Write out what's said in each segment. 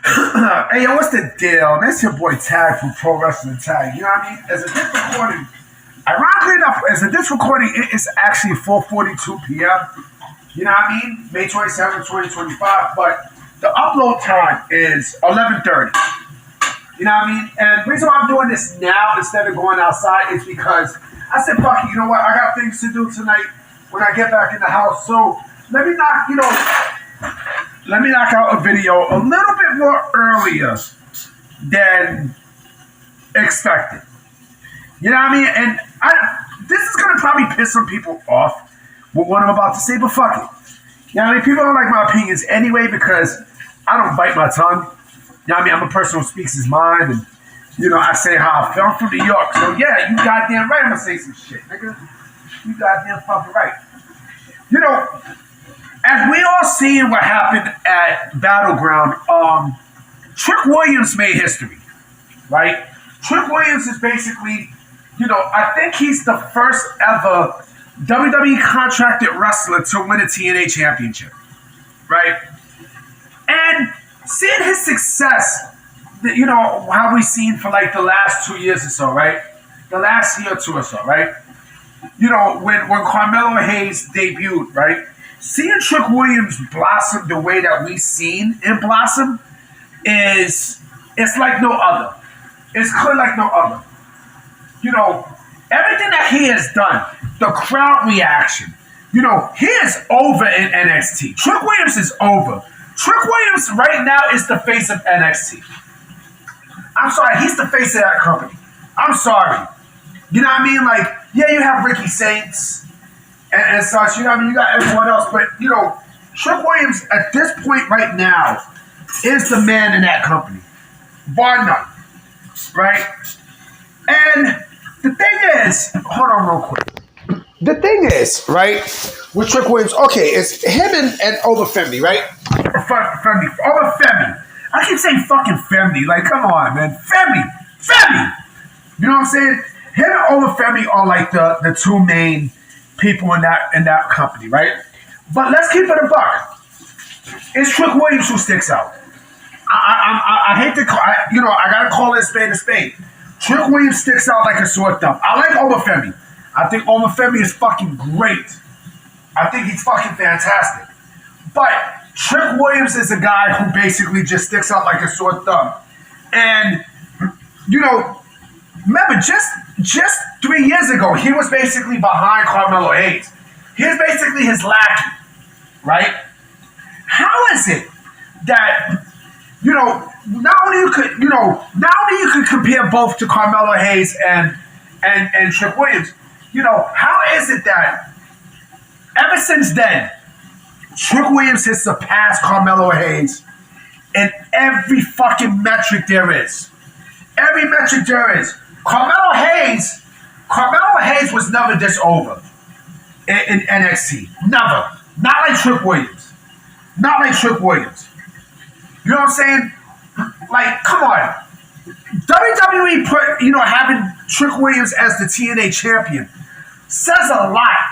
Hey, yo, what's the deal? That's your boy Tag from Pro Wrestling Tag. You know what I mean? As a disc recording, ironically enough, as a disc recording, it is actually 4:42 p.m. You know what I mean? May 27, 2025. But the upload time is 11:30. You know what I mean? And the reason why I'm doing this now instead of going outside is because I said, fuck it, you know what? I got things to do tonight when I get back in the house. So let me knock out a video a little bit more earlier than expected. You know what I mean? And this is going to probably piss some people off with what I'm about to say, but fuck it. You know what I mean? People don't like my opinions anyway because I don't bite my tongue. You know what I mean? I'm a person who speaks his mind and, I say how I feel. I'm from New York. So yeah, you goddamn right I'm going to say some shit, nigga. You goddamn fucking right. As we all seen what happened at Battleground, Trick Williams made history, right? Trick Williams is basically, I think he's the first ever WWE-contracted wrestler to win a TNA Championship, right? And seeing his success, how we've seen for like the last 2 years or so, right? The last year or two or so, right? When Carmelo Hayes debuted, right? Seeing Trick Williams blossom the way that we've seen him blossom it's like no other. It's clear like no other. Everything that he has done, the crowd reaction, he is over in NXT. Trick Williams is over. Trick Williams right now is the face of NXT. I'm sorry, he's the face of that company. I'm sorry. You know what I mean? Like, yeah, you have Ricky Saints and such, you know what I mean? You got everyone else, but, Trick Williams at this point right now is the man in that company. Bar none. Right? And the thing is, hold on real quick. The thing is, right, with Trick Williams, okay, it's him and Obafemi, right? Obafemi. I keep saying fucking Femi. Like, come on, man. Femi. You know what I'm saying? Him and Obafemi are like the two main people in that company, right? But let's keep it a buck. It's Trick Williams who sticks out. I hate to call, I gotta call it a spade. Trick Williams sticks out like a sore thumb. I like Obafemi. I think Obafemi is fucking great. I think he's fucking fantastic. But Trick Williams is a guy who basically just sticks out like a sore thumb. And, remember, just 3 years ago, he was basically behind Carmelo Hayes. He was basically his lackey, right? How is it that, not only you could compare both to Carmelo Hayes and Trick Williams, how is it that ever since then, Trick Williams has surpassed Carmelo Hayes in every fucking metric there is. Every metric there is. Carmelo Hayes was never this over in NXT. Never. Not like Trick Williams. You know what I'm saying? Like, come on. WWE put, having Trick Williams as the TNA champion says a lot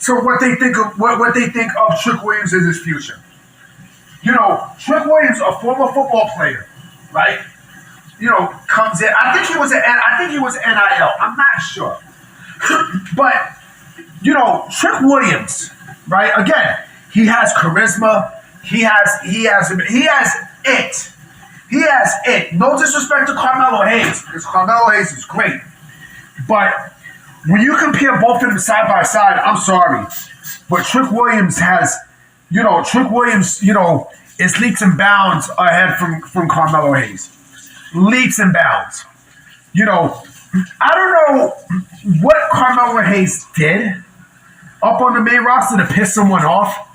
to what they think of Trick Williams as his future. Trick Williams, a former football player, right? Comes in. I think he was NIL. I'm not sure. But, Trick Williams, right? Again, he has charisma. He has it. He has it. No disrespect to Carmelo Hayes, because Carmelo Hayes is great. But when you compare both of them side by side, I'm sorry. But Trick Williams has, is leaps and bounds ahead from Carmelo Hayes. Leaps and bounds. I don't know what Carmelo Hayes did up on the main roster to piss someone off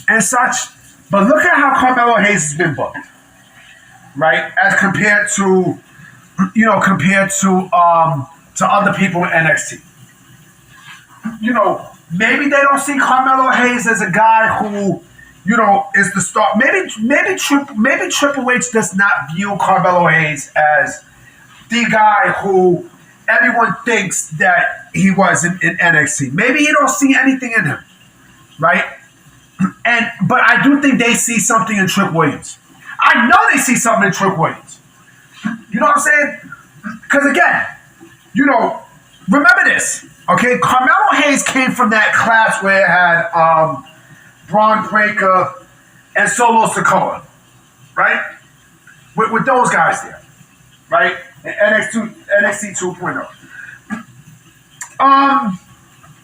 and such, but look at how Carmelo Hayes has been booked, right? As compared to other people in NXT. Maybe they don't see Carmelo Hayes as a guy who, is the star. Maybe Triple H does not view Carmelo Hayes as the guy who everyone thinks that he was in NXT. Maybe you don't see anything in him, right? But I do think they see something in Trick Williams. I know they see something in Trick Williams. You know what I'm saying? Because again, remember this, okay? Carmelo Hayes came from that class where it had Braun Breaker and Solo Sikoa, right? With those guys there, right? NXT 2.0.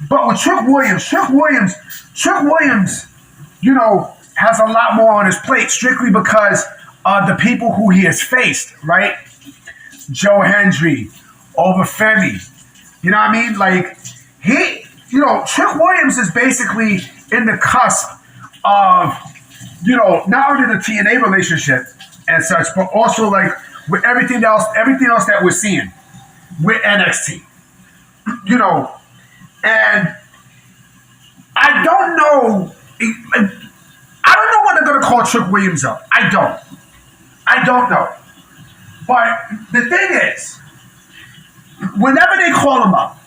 But with Trick Williams, has a lot more on his plate strictly because of the people who he has faced, right? Joe Hendry, over Femi. You know what I mean? Like, Trick Williams is basically in the cusp of, not only the TNA relationship and such, but also like with everything else that we're seeing with NXT. And I don't know what they're gonna call Trick Williams up. I don't know. But the thing is, whenever they call him up,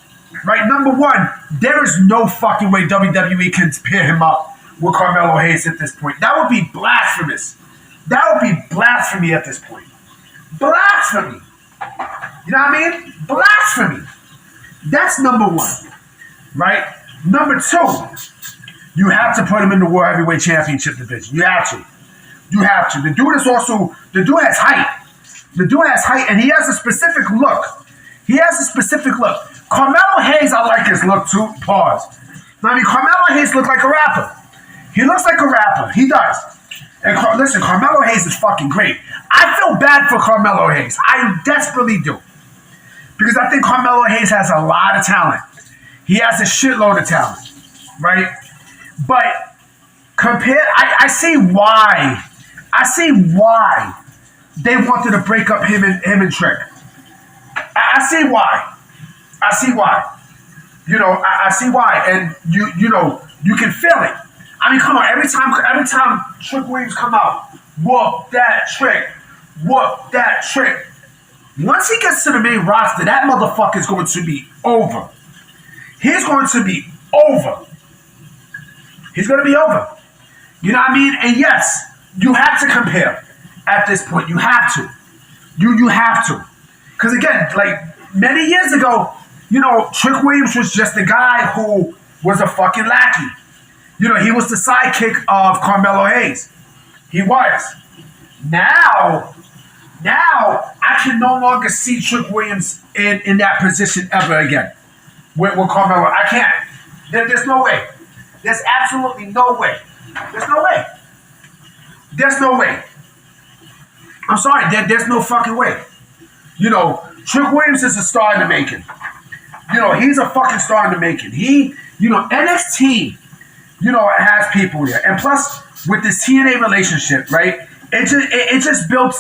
right? Number one, there is no fucking way WWE can pair him up with Carmelo Hayes at this point. That would be blasphemous. That would be blasphemy at this point. Blasphemy. You know what I mean? Blasphemy. That's number one, right? Number two, you have to put him in the World Heavyweight Championship division. You have to. The dude has height. And he has a specific look. Carmelo Hayes, I like his look too. Pause. I mean, Carmelo Hayes looks like a rapper. He looks like a rapper. He does. And listen, Carmelo Hayes is fucking great. I feel bad for Carmelo Hayes. I desperately do. Because I think Carmelo Hayes has a lot of talent. He has a shitload of talent. Right? But I see why. They wanted to break up him and Trick. I see why. I see why. And you can feel it. I mean, come on, every time Trick Williams come out, whoop that Trick. Once he gets to the main roster, that motherfucker is going to be over. He's going to be over. You know what I mean? And yes, you have to compare at this point. You have to. You have to. Because again, like many years ago, Trick Williams was just a guy who was a fucking lackey. He was the sidekick of Carmelo Hayes. He was. Now I can no longer see Trick Williams in that position ever again with Carmelo. I can't. There's no way. There's absolutely no way. There's no way. I'm sorry. There's no fucking way. Trick Williams is a star in the making. He's a fucking star in the making. NXT, has people there. And plus, with this TNA relationship, right? It just built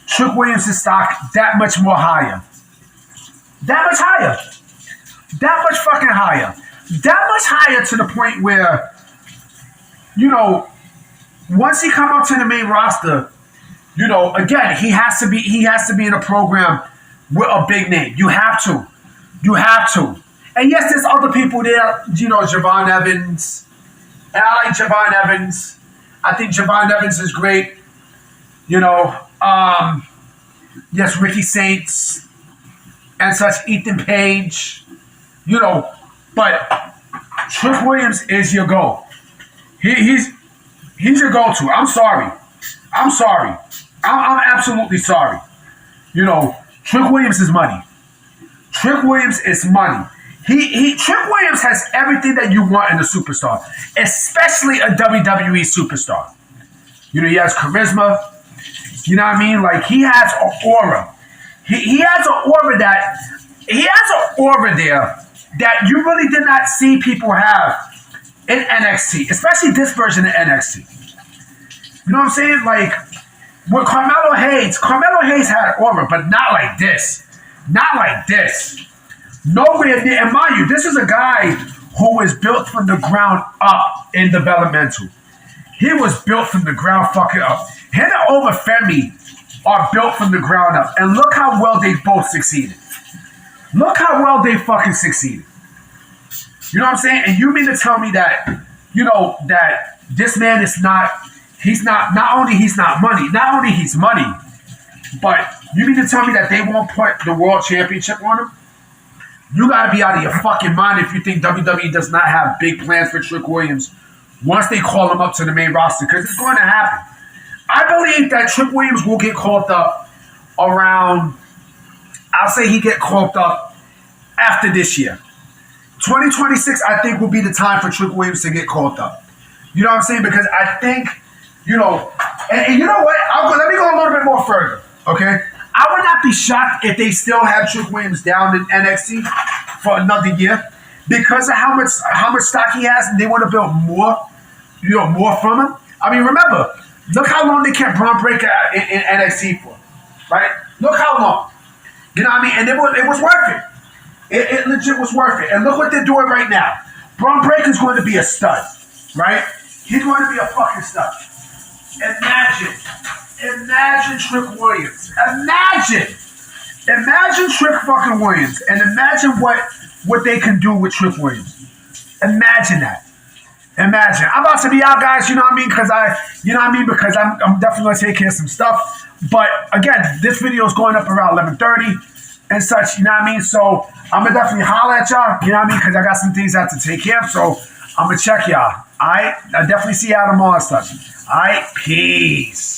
Trick Williams' stock that much more higher. That much higher. That much fucking higher. That much higher to the point where, once he come up to the main roster, again, he has to be in a program with a big name. You have to. And yes, there's other people there, Javon Evans. And I like Javon Evans. I think Javon Evans is great. Yes, Ricky Saints and such, Ethan Page, but Trick Williams is your go. He's your go-to. I'm sorry. I'm absolutely sorry. Trick Williams is money. Trick Williams is money. Trick Williams has everything that you want in a superstar, especially a WWE superstar. He has charisma. You know what I mean? Like, he has an aura. He has an aura there that you really did not see people have in NXT, especially this version of NXT. You know what I'm saying? Like, with Carmelo Hayes had an aura, but not like this. Nowhere near. And mind you, this is a guy who was built from the ground up in developmental. He was built from the ground fucking up. Him and Over Femi are built from the ground up. And look how well they both succeeded. Look how well they fucking succeeded. You know what I'm saying? And you mean to tell me that, that this man is not not only he's money, but you mean to tell me that they won't put the World Championship on him? You gotta be out of your fucking mind if you think WWE does not have big plans for Trick Williams once they call him up to the main roster, because it's going to happen. I believe that Trick Williams will get called up around, I'll say he get called up after this year. 2026, I think, will be the time for Trick Williams to get called up. You know what I'm saying? Because I think, you know, and you know what? Let me go a little bit more further, okay? I would not be shocked if they still have Trick Williams down in NXT for another year because of how much stock he has, and they want to build more from him. I mean, remember, look how long they kept Braun Breaker in NXT for, right? Look how long. You know what I mean? And it was worth it. It legit was worth it. And look what they're doing right now. Braun Breaker's going to be a stud, right? He's going to be a fucking stud. Imagine Trick Williams. Imagine Trick fucking Williams. And imagine what they can do with Trick Williams. Imagine that. Imagine. I'm about to be out, guys, you know what I mean? Because I'm definitely going to take care of some stuff. But again, this video is going up around 11:30 and such, you know what I mean? So I'm going to definitely holler at y'all, you know what I mean? Because I got some things I have to take care of. So I'm going to check y'all. All right? I'll definitely see y'all tomorrow and such. All right? Peace.